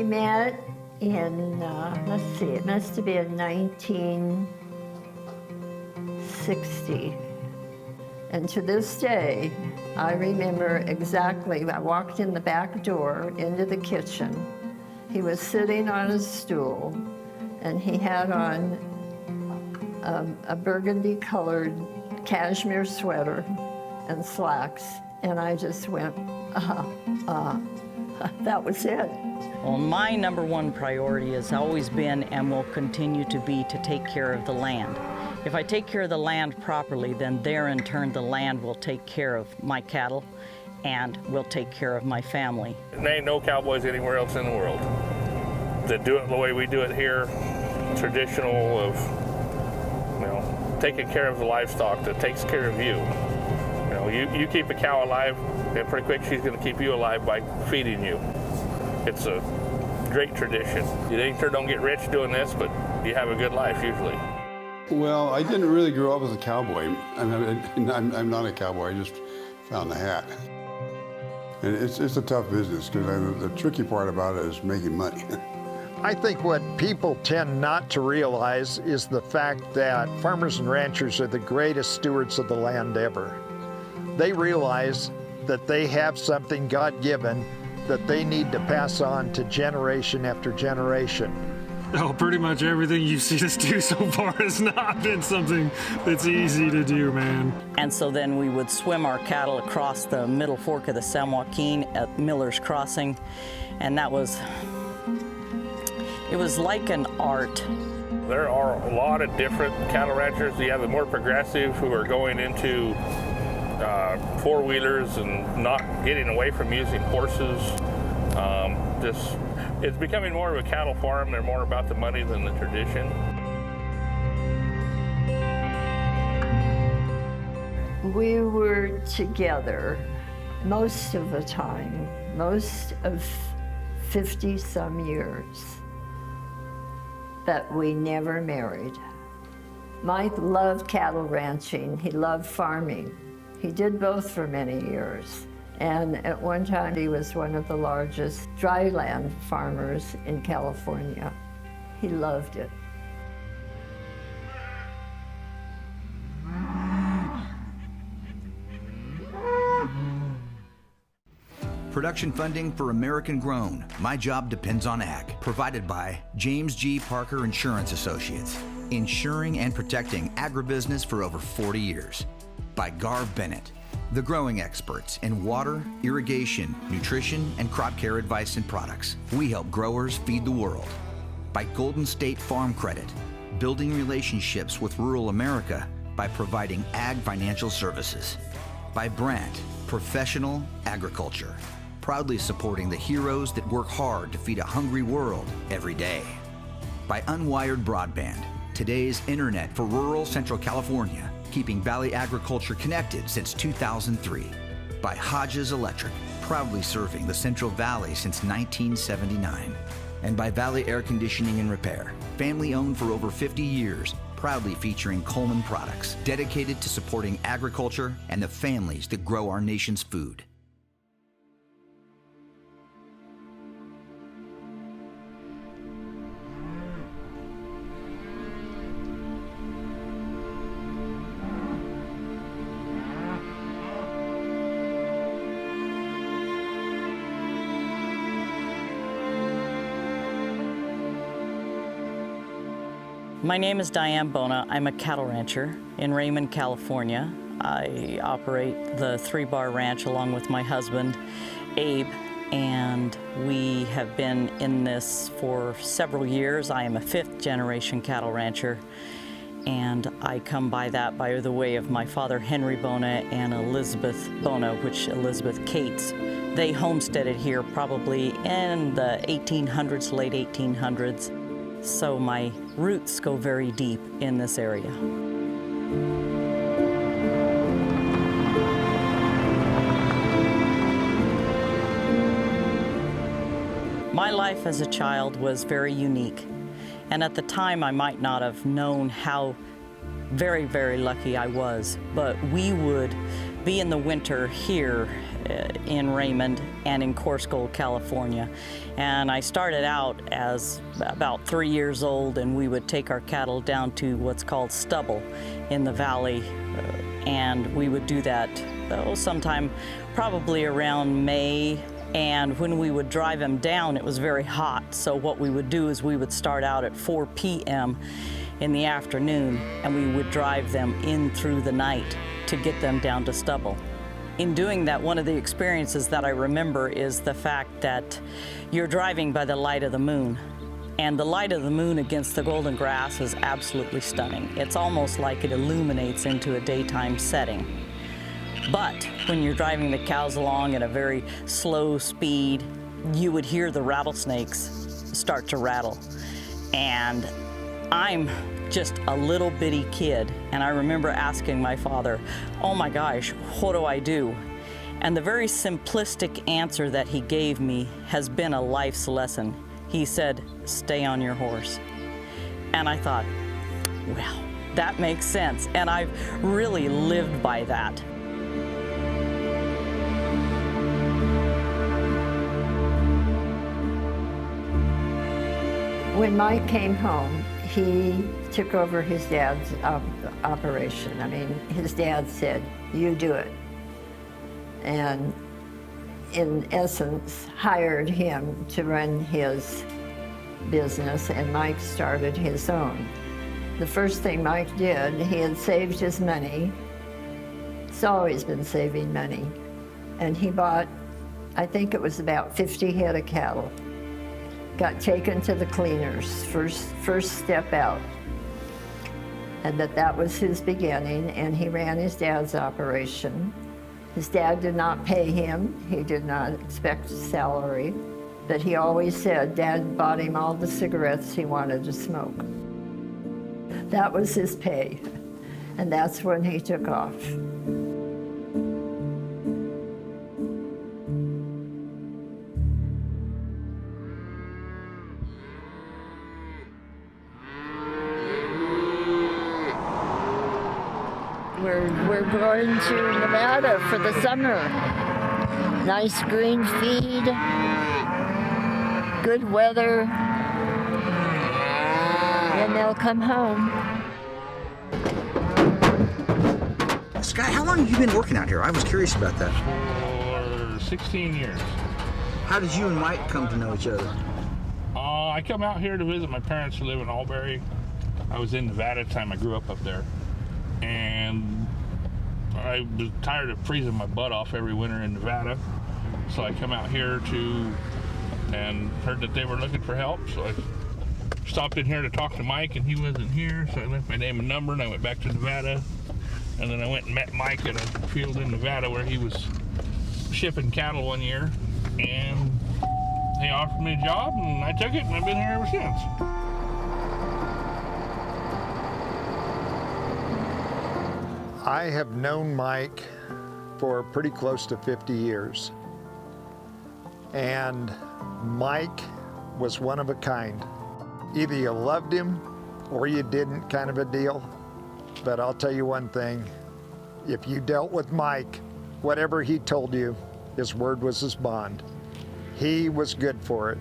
met in, let's see, it must have been 1960. And to this day, I remember exactly, I walked in the back door into the kitchen. He was sitting on a stool, and he had on a burgundy-colored cashmere sweater and slacks, and I just went, that was it. Well, my number one priority has always been and will continue to be to take care of the land. If I take care of the land properly, then there in turn the land will take care of my cattle and will take care of my family. There ain't no cowboys anywhere else in the world that do it the way we do it here, traditional of, taking care of the livestock that takes care of you. You keep a cow alive, and pretty quick she's going to keep you alive by feeding you. It's a great tradition. You sure don't get rich doing this, but you have a good life usually. Well, I didn't really grow up as a cowboy. I'm not a cowboy, I just found the hat. And it's a tough business, because the tricky part about it is making money. I think what people tend not to realize is the fact that farmers and ranchers are the greatest stewards of the land ever. They realize that they have something God-given that they need to pass on to generation after generation. Oh, pretty much everything you've seen us do so far has not been something that's easy to do, man. And so then we would swim our cattle across the middle fork of the San Joaquin at Miller's Crossing, and it was like an art. There are a lot of different cattle ranchers. You have the more progressive who are going into four-wheelers and not getting away from using horses. It's becoming more of a cattle farm. They're more about the money than the tradition. We were together most of the time, most of 50-some years, but we never married. Mike loved cattle ranching. He loved farming. He did both for many years. And at one time, he was one of the largest dry land farmers in California. He loved it. Production funding for American Grown, My Job Depends on Ag, provided by James G. Parker Insurance Associates, insuring and protecting agribusiness for over 40 years. By Garv Bennett, the growing experts in water, irrigation, nutrition, and crop care advice and products. We help growers feed the world. By Golden State Farm Credit, building relationships with rural America by providing ag financial services. By Brandt, professional agriculture, proudly supporting the heroes that work hard to feed a hungry world every day. By Unwired Broadband, today's internet for rural Central California, keeping Valley agriculture connected since 2003. By Hodges Electric, proudly serving the Central Valley since 1979. And by Valley Air Conditioning and Repair, family owned for over 50 years, proudly featuring Coleman products, dedicated to supporting agriculture and the families that grow our nation's food. My name is Diane Bona. I'm a cattle rancher in Raymond, California. I operate the 3-Bar Ranch along with my husband, Abe, and we have been in this for several years. I am a 5th-generation cattle rancher, and I come by that by the way of my father, Henry Bona, and Elizabeth Bona, which Elizabeth Cates. They homesteaded here probably in the 1800s, late 1800s. So my roots go very deep in this area. My life as a child was very unique, and at the time I might not have known how very, very lucky I was, but we would be in the winter here in Raymond and in Corscoll, California. And I started out as about 3 years old, and we would take our cattle down to what's called stubble in the valley, and we would do that sometime probably around May. And when we would drive them down, it was very hot. So what we would do is we would start out at 4 p.m. in the afternoon, and we would drive them in through the night to get them down to stubble. In doing that, one of the experiences that I remember is the fact that you're driving by the light of the moon. And the light of the moon against the golden grass is absolutely stunning. It's almost like it illuminates into a daytime setting. But when you're driving the cows along at a very slow speed, you would hear the rattlesnakes start to rattle. And I'm just a little bitty kid, and I remember asking my father, oh my gosh, what do I do? And the very simplistic answer that he gave me has been a life's lesson. He said, stay on your horse. And I thought, well, that makes sense. And I've really lived by that. When Mike came home, he took over his dad's operation. I mean, his dad said, you do it. And in essence, hired him to run his business, and Mike started his own. The first thing Mike did, he had saved his money. He's always been saving money. And he bought, I think it was about 50 head of cattle. Got taken to the cleaners, first step out. And that was his beginning, and he ran his dad's operation. His dad did not pay him. He did not expect a salary, but he always said Dad bought him all the cigarettes he wanted to smoke. That was his pay, and that's when he took off. We're going to Nevada for the summer. Nice green feed, good weather, and they'll come home. Scott, how long have you been working out here? I was curious about that. For 16 years. How did you and Mike come to know each other? I come out here to visit my parents who live in Albury. I was in Nevada at the time I grew up there. And I was tired of freezing my butt off every winter in Nevada. So I come out here and heard that they were looking for help. So I stopped in here to talk to Mike, and he wasn't here. So I left my name and number, and I went back to Nevada. And then I went and met Mike at a field in Nevada where he was shipping cattle one year. And he offered me a job, and I took it, and I've been here ever since. I have known Mike for pretty close to 50 years. And Mike was one of a kind. Either you loved him or you didn't, kind of a deal. But I'll tell you one thing, if you dealt with Mike, whatever he told you, his word was his bond. He was good for it.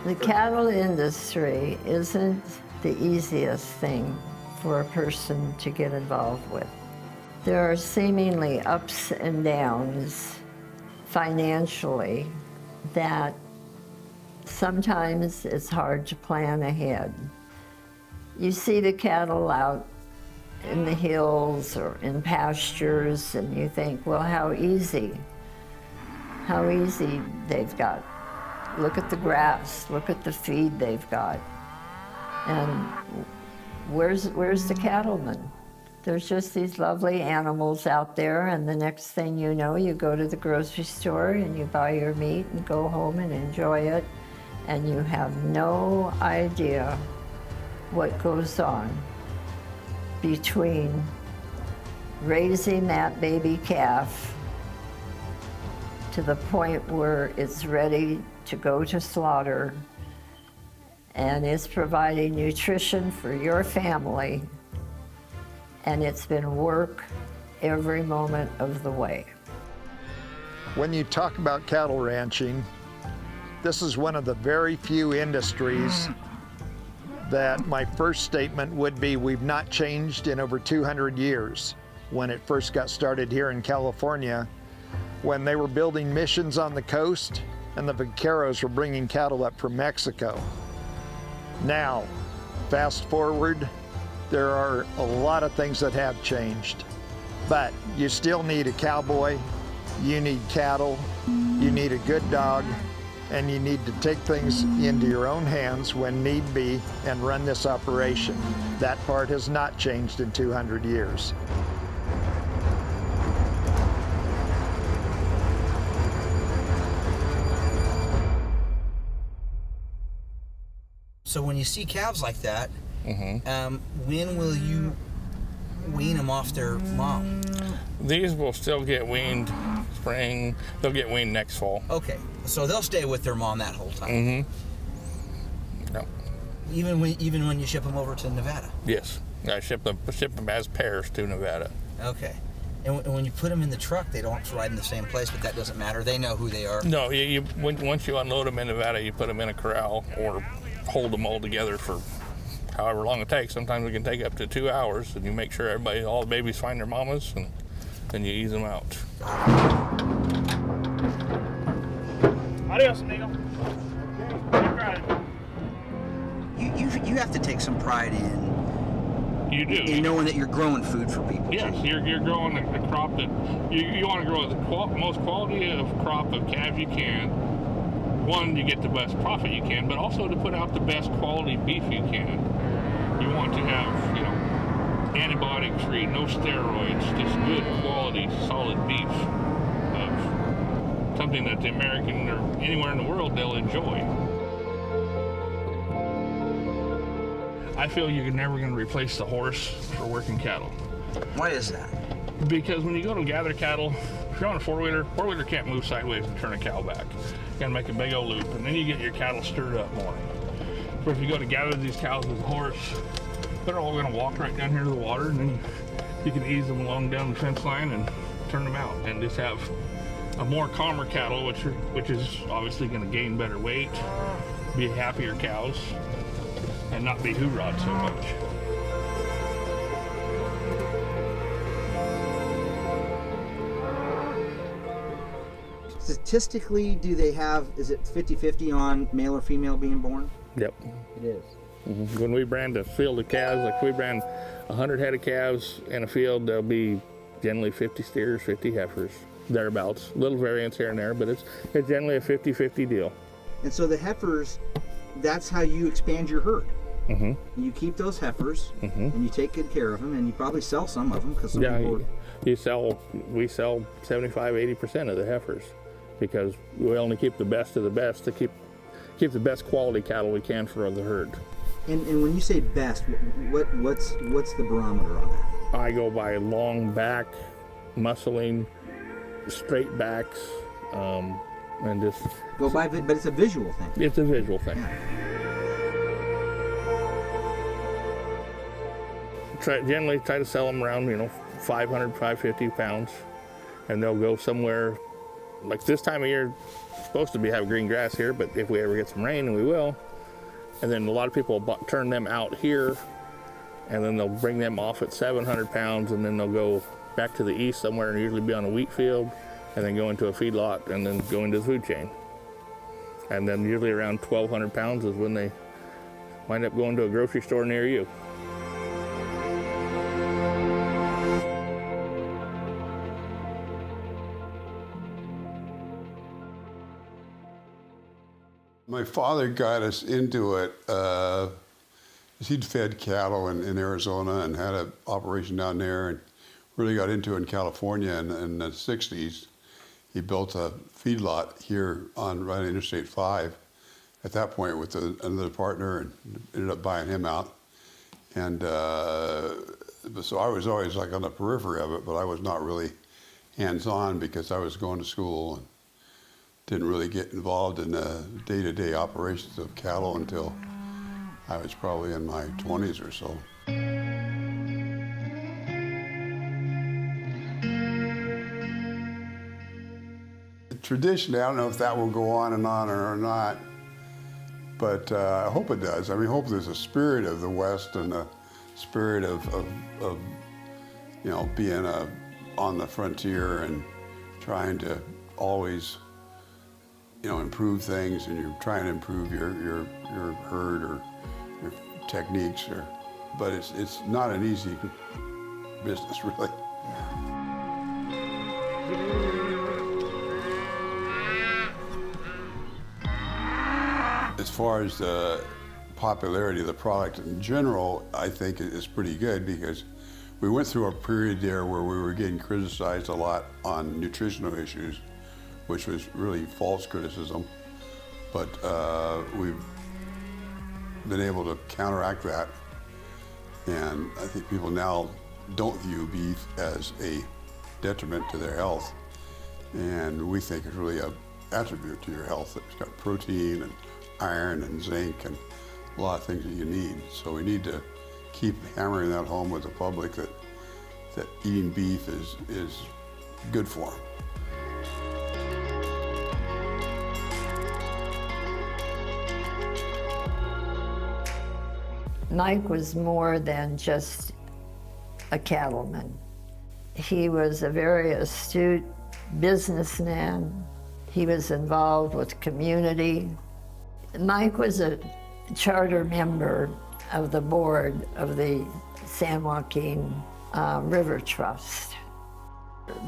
The cattle industry isn't the easiest thing for a person to get involved with. There are seemingly ups and downs financially that sometimes it's hard to plan ahead. You see the cattle out in the hills or in pastures, and you think, well, how easy they've got. Look at the grass, look at the feed they've got. And where's the cattleman? There's just these lovely animals out there, and the next thing you know, you go to the grocery store and you buy your meat and go home and enjoy it, and you have no idea what goes on between raising that baby calf to the point where it's ready to go to slaughter and it's providing nutrition for your family, and it's been work every moment of the way. When you talk about cattle ranching, this is one of the very few industries that my first statement would be we've not changed in over 200 years. When it first got started here in California, when they were building missions on the coast and the vaqueros were bringing cattle up from Mexico. Now, fast forward, there are a lot of things that have changed, but you still need a cowboy, you need cattle, you need a good dog, and you need to take things into your own hands when need be and run this operation. That part has not changed in 200 years. So when you see calves like that, when will you wean them off their mom? These will still get weaned spring. They'll get weaned next fall. Okay, so they'll stay with their mom that whole time. Mm-hmm. Yep. Even when you ship them over to Nevada. Yes, I ship them as pairs to Nevada. Okay, and when you put them in the truck, they don't ride in the same place, but that doesn't matter. They know who they are. No, once you unload them in Nevada, you put them in a corral or hold them all together for however long it takes. Sometimes it can take up to 2 hours, and you make sure all the babies find their mamas, and then you ease them out. Adios, amigo. You have to take some pride You do. in knowing that you're growing food for people. Yes, you're growing a crop that you want to grow the most quality of crop of calves you can. One, you get the best profit you can, but also to put out the best quality beef you can. You want to have, antibiotic free, no steroids, just good quality, solid beef of something that the American or anywhere in the world they'll enjoy. I feel you're never going to replace the horse for working cattle. Why is that? Because when you go to gather cattle, if you're on a four-wheeler can't move sideways and turn a cow back. You gotta make a big old loop, and then you get your cattle stirred up more. But if you go to gather these cows with a horse, they're all gonna walk right down here to the water, and then you can ease them along down the fence line and turn them out, and just have a more calmer cattle, which is obviously gonna gain better weight, be happier cows, and not be hoorah'd so much. Statistically, is it 50-50 on male or female being born? Yep. It is. Mm-hmm. When we brand a field of calves, like we brand 100 head of calves in a field, there'll be generally 50 steers, 50 heifers, thereabouts. Little variance here and there, but it's generally a 50-50 deal. And so the heifers, that's how you expand your herd. Mm-hmm. You keep those heifers, and you take good care of them, and you probably sell some of them because some people we sell 75-80% of the heifers, because we only keep the best of the best to keep the best quality cattle we can for the herd. And when you say best, what's the barometer on that? I go by long back, muscling, straight backs, and just go by, but it's a visual thing. It's a visual thing. Yeah. Generally try to sell them around 500, 550 pounds, and they'll go somewhere. Like this time of year, supposed to have green grass here, but if we ever get some rain, and we will, and then a lot of people turn them out here, and then they'll bring them off at 700 pounds, and then they'll go back to the east somewhere and usually be on a wheat field, and then go into a feedlot, and then go into the food chain. And then usually around 1,200 pounds is when they wind up going to a grocery store near you. My father got us into it. He'd fed cattle in Arizona and had an operation down there, and really got into it in California in the 60s. He built a feedlot here right on Interstate 5 at that point with another partner, and ended up buying him out. And so I was always like on the periphery of it, but I was not really hands-on because I was going to school and didn't really get involved in the day-to-day operations of cattle until I was probably in my 20s or so. Traditionally, I don't know if that will go on or not, but I hope it does. I mean, I hope there's a spirit of the West and a spirit of you know, being on the frontier and trying to always, you know, improve things, and you're trying to improve your herd or your techniques, but it's not an easy business, really. As far as the popularity of the product in general, I think it's pretty good, because we went through a period there where we were getting criticized a lot on nutritional issues, which was really false criticism. But we've been able to counteract that. And I think people now don't view beef as a detriment to their health. And we think it's really an attribute to your health. It's got protein and iron and zinc and a lot of things that you need. So we need to keep hammering that home with the public that eating beef is good for them. Mike was more than just a cattleman. He was a very astute businessman. He was involved with community. Mike was a charter member of the board of the San Joaquin River Trust.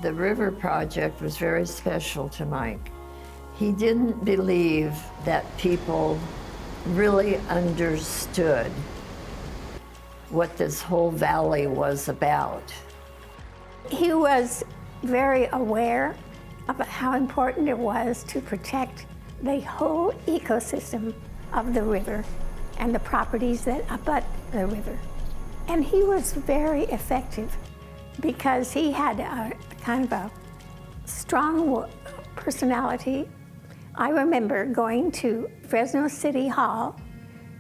The river project was very special to Mike. He didn't believe that people really understood what this whole valley was about. He was very aware of how important it was to protect the whole ecosystem of the river and the properties that abut the river. And he was very effective because he had a kind of a strong personality. I remember going to Fresno City Hall,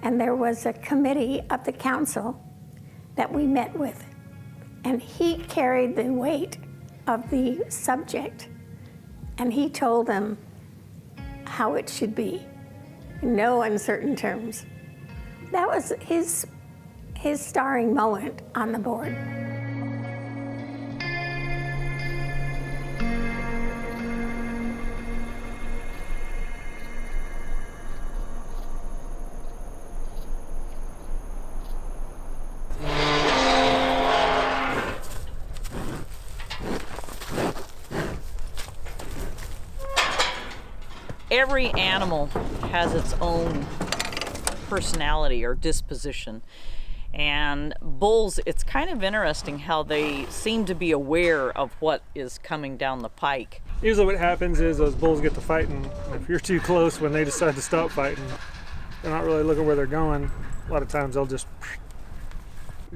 and there was a committee of the council that we met with, and he carried the weight of the subject, and he told them how it should be, in no uncertain terms. That was his starring moment on the board. Every animal has its own personality or disposition. And bulls, it's kind of interesting how they seem to be aware of what is coming down the pike. Usually what happens is those bulls get to fighting, and if you're too close when they decide to stop fighting, they're not really looking where they're going. A lot of times they'll just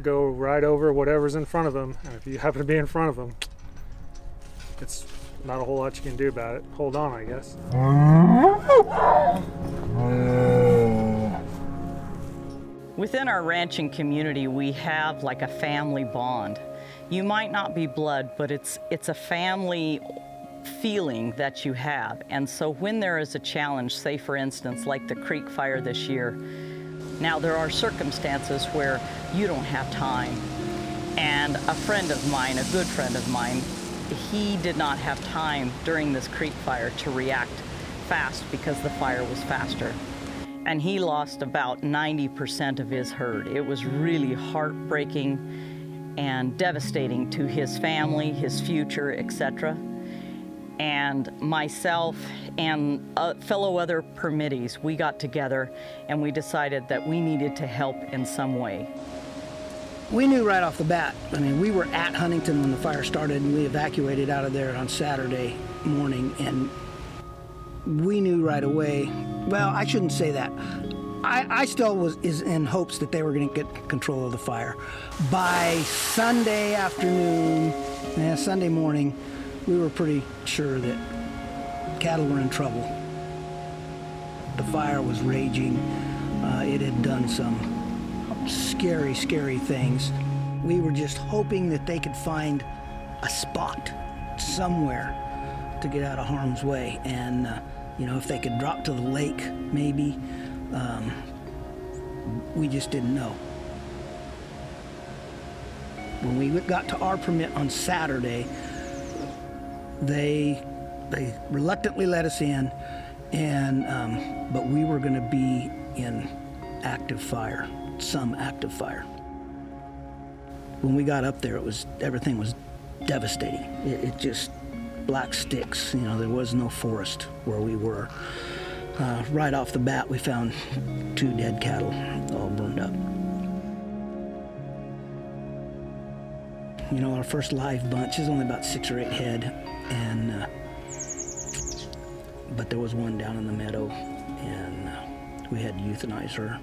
go right over whatever's in front of them, and if you happen to be in front of them, it's not a whole lot you can do about it. Hold on, I guess. Within our ranching community, we have like a family bond. You might not be blood, but it's a family feeling that you have. And so when there is a challenge, say for instance, like the creek fire this year, now there are circumstances where you don't have time. And a friend of mine, a good friend of mine, he did not have time during this creek fire to react fast because the fire was faster. And he lost about 90% of his herd. It was really heartbreaking and devastating to his family, his future, etc. And myself and fellow other permittees, we got together and we decided that we needed to help in some way. We knew right off the bat. I mean, we were at Huntington when the fire started, and we evacuated out of there on Saturday morning, and we knew right away. Well, I shouldn't say that. I still was in hopes that they were going to get control of the fire. By Sunday afternoon, Sunday morning, we were pretty sure that cattle were in trouble. The fire was raging. It had done some scary, scary things. We were just hoping that they could find a spot somewhere to get out of harm's way. And, if they could drop to the lake, maybe. We just didn't know. When we got to our permit on Saturday, they reluctantly let us in, and but we were going to be in active fire, some active fire. When we got up there, everything was devastating. It just black sticks. There was no forest where we were. Right off the bat, we found 2 dead cattle, all burned up. Our first live bunch is only about 6 or 8 head, and but there was one down in the meadow, and we had to euthanize her.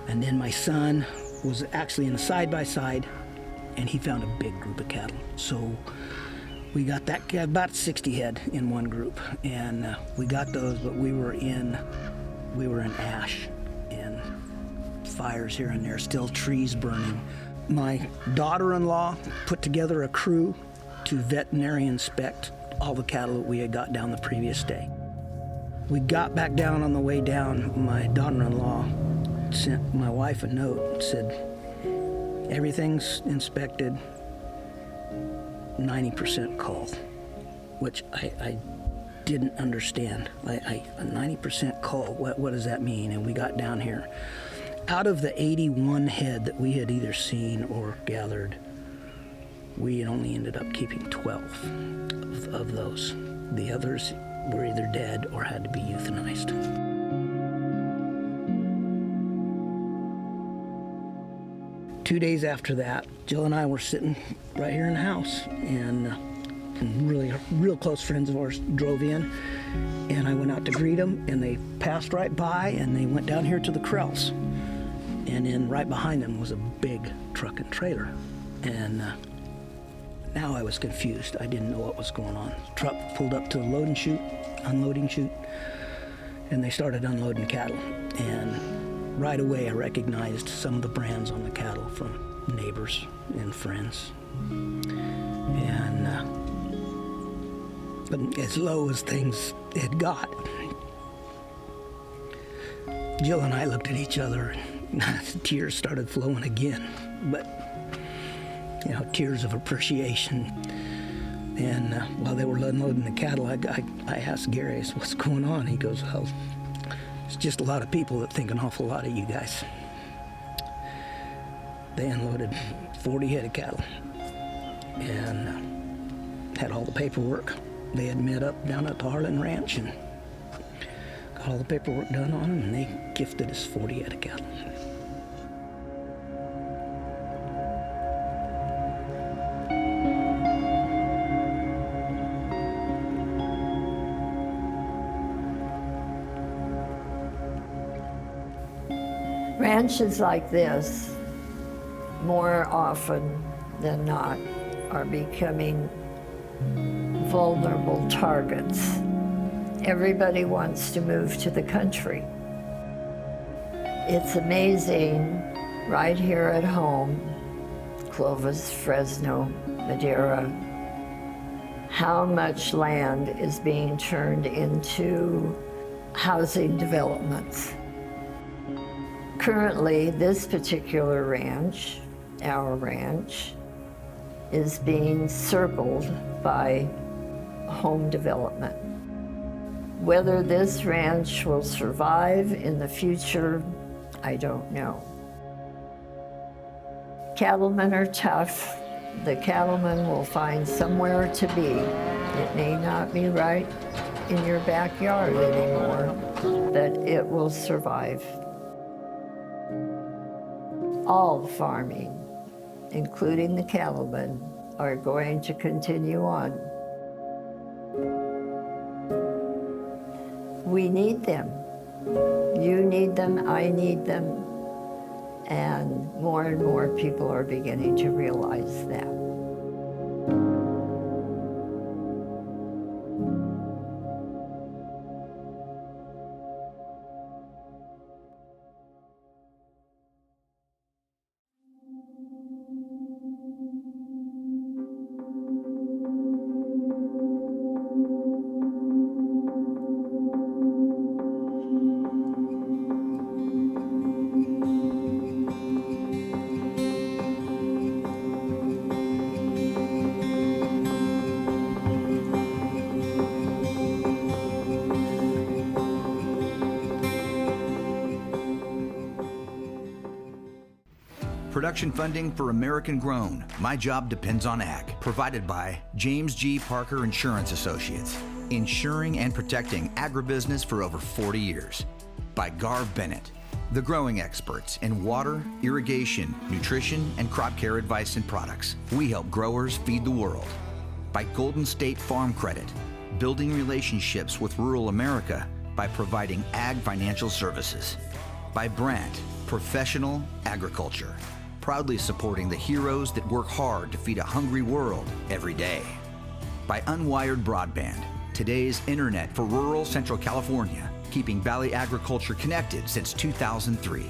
And then my son was actually in a side-by-side, and he found a big group of cattle. So we got that, about 60 head in one group, and we got those, but we were in ash and fires here and there, still trees burning. My daughter-in-law put together a crew to veterinary inspect all the cattle that we had got down the previous day. We got back down. On the way down, my daughter-in-law sent my wife a note and said, everything's inspected, 90% cull, which I didn't understand. A 90% cull, what does that mean? And we got down here. Out of the 81 head that we had either seen or gathered, we only ended up keeping 12 of those. The others were either dead or had to be euthanized. Two days after that, Jill and I were sitting right here in the house, and really real close friends of ours drove in, and I went out to greet them, and they passed right by, and they went down here to the corrals. And then right behind them was a big truck and trailer. And now I was confused. I didn't know what was going on. The truck pulled up to the unloading chute, and they started unloading cattle. And right away I recognized some of the brands on the cattle from neighbors and friends. And but as low as things had got, Jill and I looked at each other, and tears started flowing again, but tears of appreciation. And while they were unloading the cattle, I asked Gary, what's going on? He goes, well, it's just a lot of people that think an awful lot of you guys. They unloaded 40 head of cattle and had all the paperwork. They had met up down at the Harlan Ranch and got all the paperwork done on them, and they gifted us 40 head of cattle. Ranches like this, more often than not, are becoming vulnerable targets. Everybody wants to move to the country. It's amazing, right here at home, Clovis, Fresno, Madera, how much land is being turned into housing developments. Currently, this particular ranch, our ranch, is being circled by home development. Whether this ranch will survive in the future, I don't know. Cattlemen are tough. The cattlemen will find somewhere to be. It may not be right in your backyard anymore, but it will survive. All farming, including the cattlemen, are going to continue on. We need them. You need them, I need them, and more people are beginning to realize that. Production funding for American Grown, My Job Depends on Ag, provided by James G. Parker Insurance Associates, insuring and protecting agribusiness for over 40 years. By Garv Bennett, the growing experts in water, irrigation, nutrition, and crop care advice and products. We help growers feed the world. By Golden State Farm Credit, building relationships with rural America by providing ag financial services. By Brandt, professional agriculture, proudly supporting the heroes that work hard to feed a hungry world every day. By Unwired Broadband, today's internet for rural Central California, keeping Valley agriculture connected since 2003.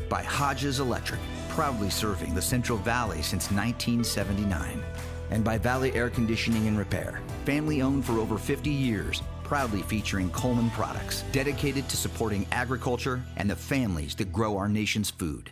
By Hodges Electric, proudly serving the Central Valley since 1979. And by Valley Air Conditioning and Repair, family owned for over 50 years, proudly featuring Coleman products, dedicated to supporting agriculture and the families that grow our nation's food.